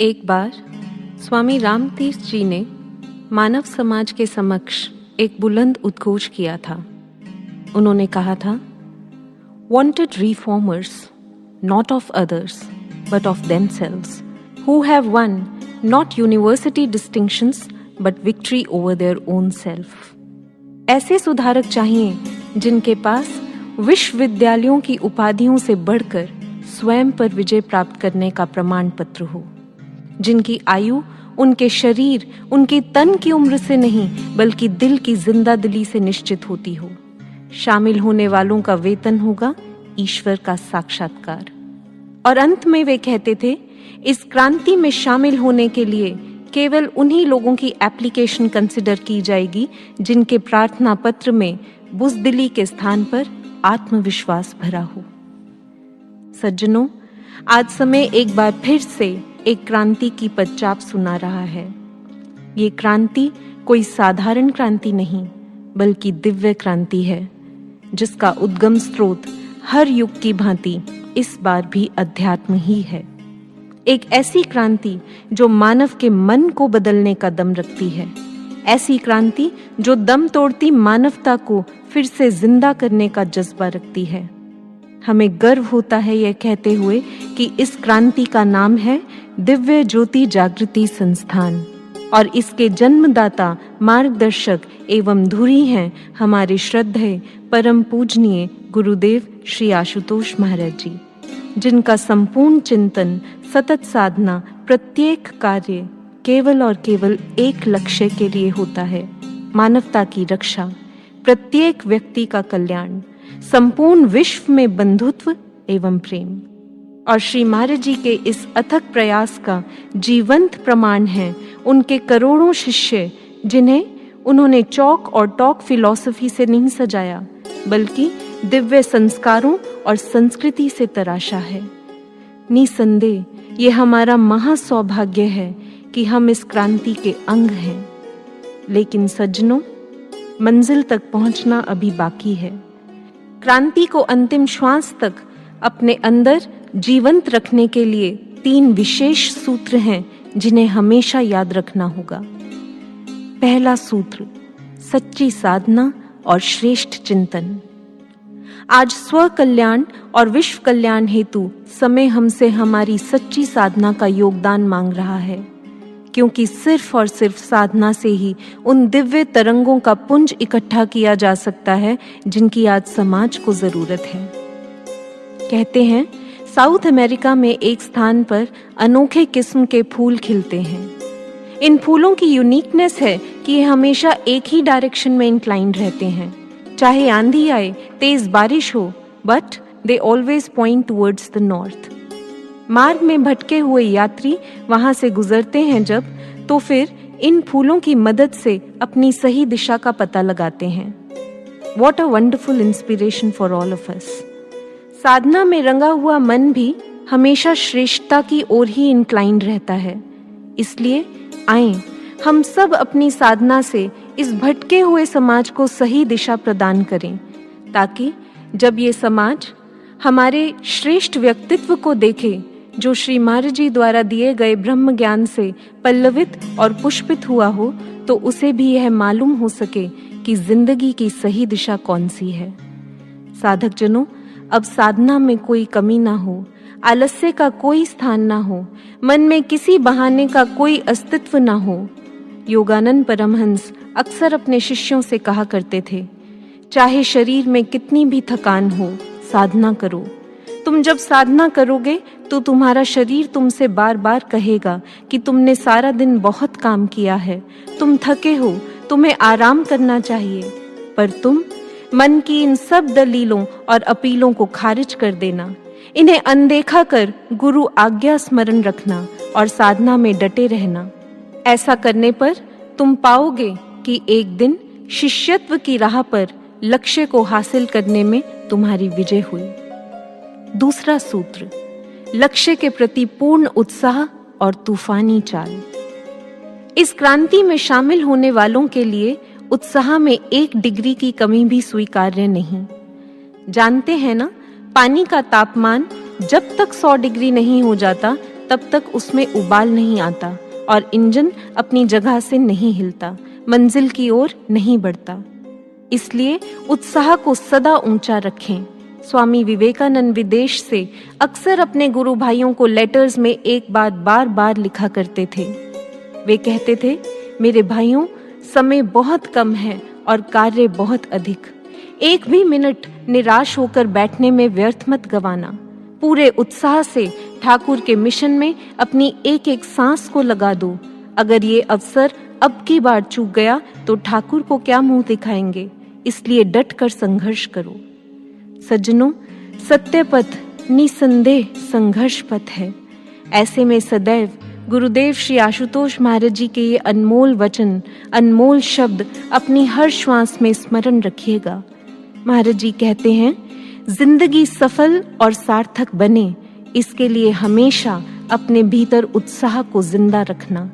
एक बार स्वामी रामतीर्थ जी ने मानव समाज के समक्ष एक बुलंद उद्घोष किया था। उन्होंने कहा था, "Wanted reformers, not of others, but of themselves, who have won not university distinctions, but victory over their own self." ऐसे सुधारक चाहिए जिनके पास विश्वविद्यालयों की उपाधियों से बढ़कर स्वयं पर विजय प्राप्त करने का प्रमाण पत्र हो, जिनकी आयु उनके शरीर, उनके तन की उम्र से नहीं बल्कि दिल की जिंदा दिली से निश्चित होती हो। शामिल होने वालों का वेतन होगा ईश्वर का साक्षात्कार। और अंत में वे कहते थे, इस क्रांति में शामिल होने के लिए केवल उन्हीं लोगों की एप्लीकेशन कंसिडर की जाएगी जिनके प्रार्थना पत्र में बुज़दिली के स्थान पर आत्मविश्वास भरा हो। सज्जनों, आज समय एक बार फिर से एक क्रांति की पदचाप सुना रहा है। ये क्रांति कोई साधारण क्रांति नहीं बल्कि दिव्य क्रांति है, जिसका उद्गम स्रोत हर युग की भांति इस बार भी अध्यात्म ही है। एक ऐसी क्रांति जो मानव के मन को बदलने का दम रखती है, ऐसी क्रांति जो दम तोड़ती मानवता को फिर से जिंदा करने का जज्बा रखती है। हमें गर्व होता है यह कहते हुए कि इस क्रांति का नाम है दिव्य ज्योति जागृति संस्थान, और इसके जन्मदाता, मार्गदर्शक एवं धुरी हैं हमारे श्रद्धेय परम पूजनीय गुरुदेव श्री आशुतोष महाराज जी, जिनका संपूर्ण चिंतन, सतत साधना, प्रत्येक कार्य केवल और केवल एक लक्ष्य के लिए होता है, मानवता की रक्षा, प्रत्येक व्यक्ति का कल्याण, संपूर्ण विश्व में बंधुत्व एवं प्रेम। और श्री महाराज जी के इस अथक प्रयास का जीवंत प्रमाण है उनके करोड़ों शिष्य, जिन्हें उन्होंने चौक और टॉक फिलॉसफी से नहीं सजाया बल्कि दिव्य संस्कारों और संस्कृति से तराशा है। निसंदेह ये हमारा महासौभाग्य है कि हम इस क्रांति के अंग हैं। लेकिन सज्जनों, मंजिल तक पहुंचना अभी बाकी है। क्रांति को अंतिम श्वास तक अपने अंदर जीवंत रखने के लिए 3 विशेष सूत्र हैं जिन्हें हमेशा याद रखना होगा। पहला सूत्र, सच्ची साधना और श्रेष्ठ चिंतन। आज स्व कल्याण और विश्व कल्याण हेतु समय हमसे हमारी सच्ची साधना का योगदान मांग रहा है, क्योंकि सिर्फ और सिर्फ साधना से ही उन दिव्य तरंगों का पुंज इकट्ठा किया जा सकता है जिनकी आज समाज को जरूरत है। कहते हैं, साउथ अमेरिका में एक स्थान पर अनोखे किस्म के फूल खिलते हैं। इन फूलों की यूनिकनेस है कि ये हमेशा एक ही डायरेक्शन में इंक्लाइंड रहते हैं। चाहे आंधी आए, तेज बारिश हो, but they always point towards the north. मार्ग में भटके हुए यात्री वहां से गुजरते हैं जब, तो फिर इन फूलों की मदद से अपनी सही दिशा का पता लगाते हैं। What a wonderful inspiration for all of us। साधना में रंगा हुआ मन भी हमेशा श्रेष्ठता की ओर ही इंक्लाइंड रहता है। इसलिए आएं, हम सब अपनी साधना से इस भटके हुए समाज को सही दिशा प्रदान करें, ताकि जब ये समाज हमारे श्रेष्ठ व्यक्तित्व को देखे, जो श्री महाराज जी द्वारा दिए गए ब्रह्म ज्ञान से पल्लवित और पुष्पित हुआ हो, तो उसे भी यह मालूम हो सके कि जिंदगी की सही दिशा कौन सी है। साधक जनों, अब साधना में कोई कमी ना हो, आलस्य का कोई स्थान ना हो, मन में किसी बहाने का कोई अस्तित्व ना हो। योगानंद परमहंस अक्सर अपने शिष्यों से कहा करते थे, चाहे शरीर में कितनी भी थकान हो, साधना करो। तुम जब साधना करोगे तो तुम्हारा शरीर तुमसे बार बार कहेगा कि तुमने सारा दिन बहुत काम किया है, तुम थके हो, तुम्हें आराम करना चाहिए। पर तुम मन की इन सब दलीलों और अपीलों को खारिज कर देना, इन्हें अनदेखा कर गुरु आज्ञा स्मरण रखना और साधना में डटे रहना। ऐसा करने पर तुम पाओगे कि एक दिन शिष्यत्व की राह पर लक्ष्य को हासिल करने में तुम्हारी विजय हुई। दूसरा सूत्र, लक्ष्य के प्रति पूर्ण उत्साह और तूफानी चाल। इस क्रांति में शामिल होने वालों के लिए उत्साह में 1 डिग्री की कमी भी स्वीकार्य नहीं। जानते हैं ना, पानी का तापमान जब तक 100 डिग्री नहीं हो जाता तब तक उसमें उबाल नहीं आता और इंजन अपनी जगह से नहीं हिलता, मंजिल की ओर नहीं बढ़ता। इसलिए उत्साह को सदा ऊंचा रखें। स्वामी विवेकानंद विदेश से अक्सर अपने गुरु भाइयों को लेटर्स में एक बात बार बार लिखा करते थे। वे कहते थे, मेरे भाइयों, समय बहुत कम है और कार्य बहुत अधिक। एक भी मिनट निराश होकर बैठने में व्यर्थ मत गंवाना। पूरे उत्साह से ठाकुर के मिशन में अपनी एक एक सांस को लगा दो। अगर ये अवसर अब की बार चूक गया तो ठाकुर को क्या मुंह दिखाएंगे, इसलिए डट कर संघर्ष करो। सज्जनों, सत्य पथ निसंदेह संघर्ष पथ है। ऐसे में सदैव गुरुदेव श्री आशुतोष महाराज जी के ये अनमोल वचन, अनमोल शब्द अपनी हर श्वास में स्मरण रखिएगा। महाराज जी कहते हैं, जिंदगी सफल और सार्थक बने, इसके लिए हमेशा अपने भीतर उत्साह को जिंदा रखना,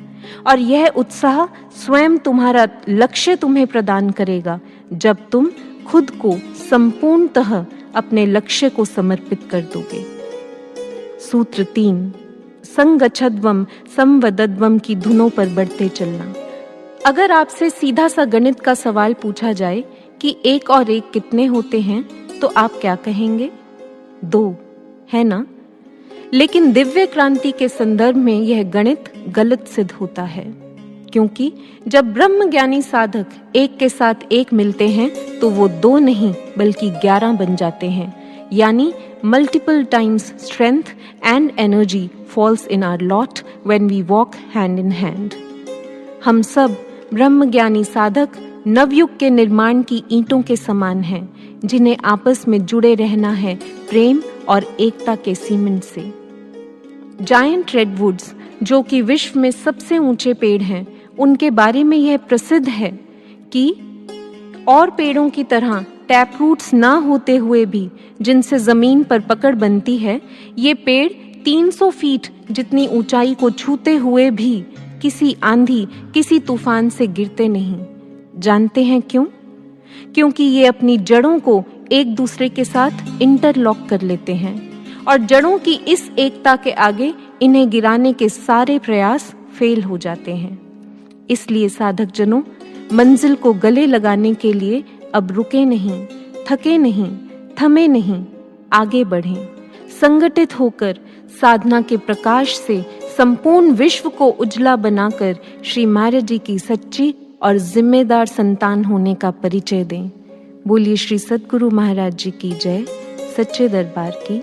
और यह उत्साह स्वयं तुम्हारा लक्ष्य तुम्हें प्रदान करेगा जब तुम खुद को संपूर्णतः अपने लक्ष्य को समर्पित कर दोगे। सूत्र 3, संगच्छध्वम संवदध्वम की धुनों पर बढ़ते चलना। अगर आपसे सीधा सा गणित का सवाल पूछा जाए कि 1 और 1 कितने होते हैं, तो आप क्या कहेंगे? 2, है ना? लेकिन दिव्य क्रांति के संदर्भ में यह गणित गलत सिद्ध होता है, क्योंकि जब ब्रह्म ज्ञानी साधक एक के साथ एक मिलते हैं तो वो 2 नहीं बल्कि 11 बन जाते हैं। यानी multiple times strength and energy falls in our lot when we walk hand in hand. हम सब ब्रह्म ज्ञानी साधक नवयुग के निर्माण की ईंटों के समान हैं, जिन्हें आपस में जुड़े रहना है प्रेम और एकता के सीमेंट से। जायंट रेडवुड्स, जो कि विश्व में सबसे ऊंचे पेड़ हैं, उनके बारे में यह प्रसिद्ध है कि और पेड़ों की तरह टैप रूट्स ना होते हुए भी जिनसे जमीन पर पकड़ बनती है, ये पेड़ 300 फीट जितनी ऊंचाई को छूते हुए भी किसी आंधी, किसी तूफान से गिरते नहीं। जानते हैं क्यों? क्योंकि ये अपनी जड़ों को एक दूसरे के साथ इंटरलॉक कर लेते हैं, और जड़ों की इस एकता के आगे इन्हें गिराने के सारे प्रयास फेल हो जाते हैं। इसलिए साधक जनों, मंजिल को गले लगाने के लिए अब रुके नहीं, थके नहीं, थमे नहीं, आगे बढ़ें। संगठित होकर साधना के प्रकाश से संपूर्ण विश्व को उजला बनाकर श्री महाराज जी की सच्ची और जिम्मेदार संतान होने का परिचय दें। बोलिए श्री सद्गुरु महाराज जी की जय। सच्चे दरबार की